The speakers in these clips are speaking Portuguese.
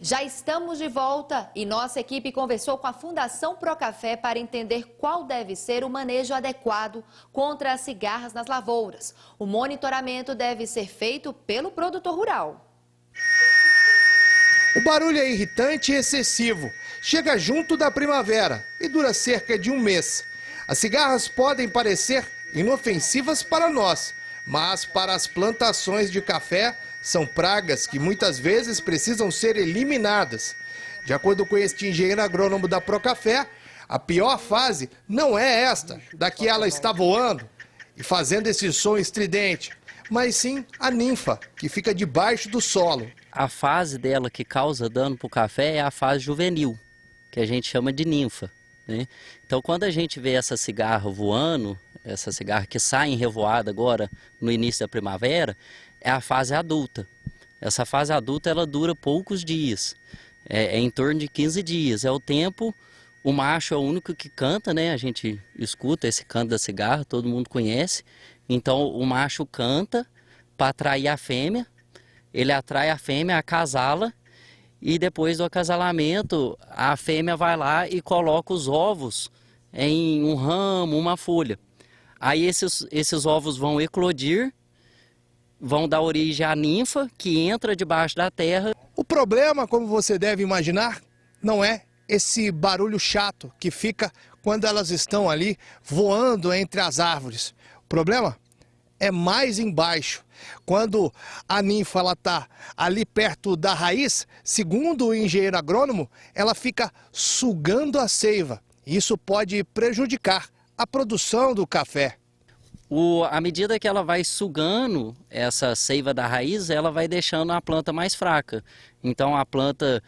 Já estamos de volta e nossa equipe conversou com a Fundação Procafé para entender qual deve ser o manejo adequado contra as cigarras nas lavouras. O monitoramento deve ser feito pelo produtor rural. O barulho é irritante e excessivo. Chega junto da primavera e dura cerca de um mês. As cigarras podem parecer inofensivas para nós, mas para as plantações de café são pragas que muitas vezes precisam ser eliminadas. De acordo com este engenheiro agrônomo da Procafé, a pior fase não é esta, da que ela está voando e fazendo esse som estridente, mas sim a ninfa, que fica debaixo do solo. A fase dela que causa dano para o café é a fase juvenil, que a gente chama de ninfa, né? Então, quando a gente vê essa cigarra voando, essa cigarra que sai em revoada agora no início da primavera, é a fase adulta. Essa fase adulta ela dura poucos dias, é em torno de 15 dias. É o tempo, o macho é o único que canta, né? A gente escuta esse canto da cigarra, todo mundo conhece. Então, o macho canta para atrair a fêmea, ele atrai a fêmea, acasala, e depois do acasalamento, a fêmea vai lá e coloca os ovos em um ramo, uma folha. Aí esses ovos vão eclodir, vão dar origem à ninfa, que entra debaixo da terra. O problema, como você deve imaginar, não é esse barulho chato que fica quando elas estão ali voando entre as árvores. O problema é mais embaixo. Quando a ninfa está ali perto da raiz, segundo o engenheiro agrônomo, ela fica sugando a seiva. Isso pode prejudicar a produção do café. À medida que ela vai sugando essa seiva da raiz, ela vai deixando a planta mais fraca. Então a planta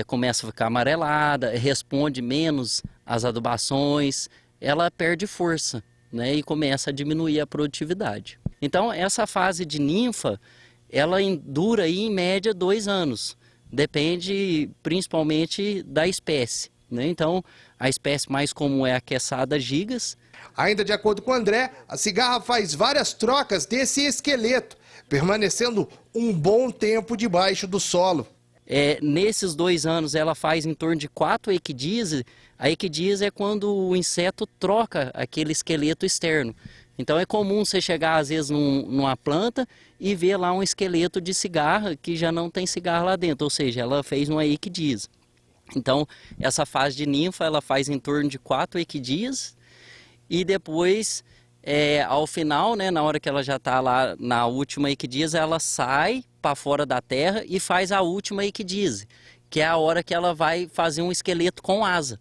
começa a ficar amarelada, responde menos às adubações, ela perde força, né, e começa a diminuir a produtividade. Então essa fase de ninfa, ela dura aí, em média 2 anos. Depende principalmente da espécie, né? Então a espécie mais comum é a Quesada gigas. Ainda de acordo com o André, a cigarra faz várias trocas desse esqueleto, permanecendo um bom tempo debaixo do solo. Nesses 2 anos ela faz em torno de 4 equidíase. A equidíase é quando o inseto troca aquele esqueleto externo. Então é comum você chegar às vezes numa planta e ver lá um esqueleto de cigarra que já não tem cigarra lá dentro, ou seja, ela fez uma equidíase. Então essa fase de ninfa ela faz em torno de 4 equidíases e depois ao final, né, na hora que ela já está lá na última equidíase, ela sai para fora da terra e faz a última equidíase, que é a hora que ela vai fazer um esqueleto com asa.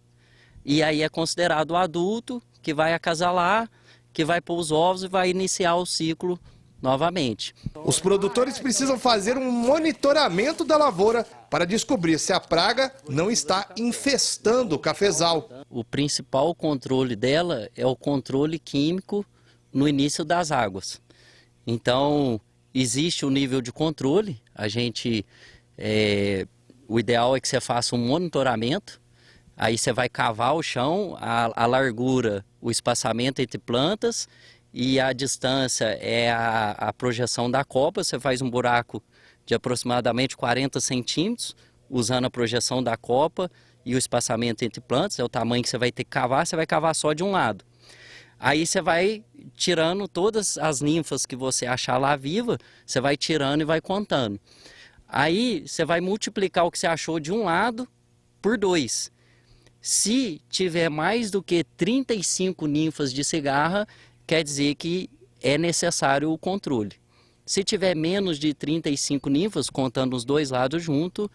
E aí é considerado o adulto, que vai acasalar, que vai pôr os ovos e vai iniciar o ciclo novamente. Os produtores precisam fazer um monitoramento da lavoura para descobrir se a praga não está infestando o cafezal. O principal controle dela é o controle químico no início das águas. Então, existe o nível de controle, o ideal é que você faça um monitoramento, aí você vai cavar o chão, a largura, o espaçamento entre plantas e a distância é a projeção da copa. Você faz um buraco de aproximadamente 40 centímetros, usando a projeção da copa e o espaçamento entre plantas, é o tamanho que você vai ter que cavar, você vai cavar só de um lado. Aí você vai tirando todas as ninfas que você achar lá viva, você vai tirando e vai contando. Aí você vai multiplicar o que você achou de um lado por 2. Se tiver mais do que 35 ninfas de cigarra, quer dizer que é necessário o controle. Se tiver menos de 35 ninfas, contando os 2 lados junto,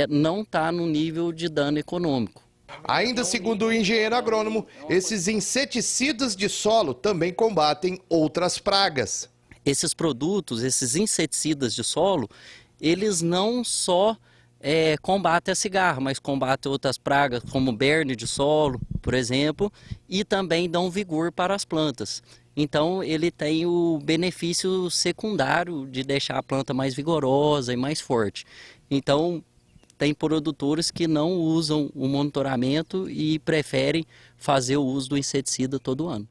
não está no nível de dano econômico. Ainda segundo o engenheiro agrônomo, esses inseticidas de solo também combatem outras pragas. Esses produtos, esses inseticidas de solo, eles não só combatem a cigarra, mas combatem outras pragas, como berne de solo, por exemplo, e também dão vigor para as plantas. Então ele tem o benefício secundário de deixar a planta mais vigorosa e mais forte. Então tem produtores que não usam o monitoramento e preferem fazer o uso do inseticida todo ano.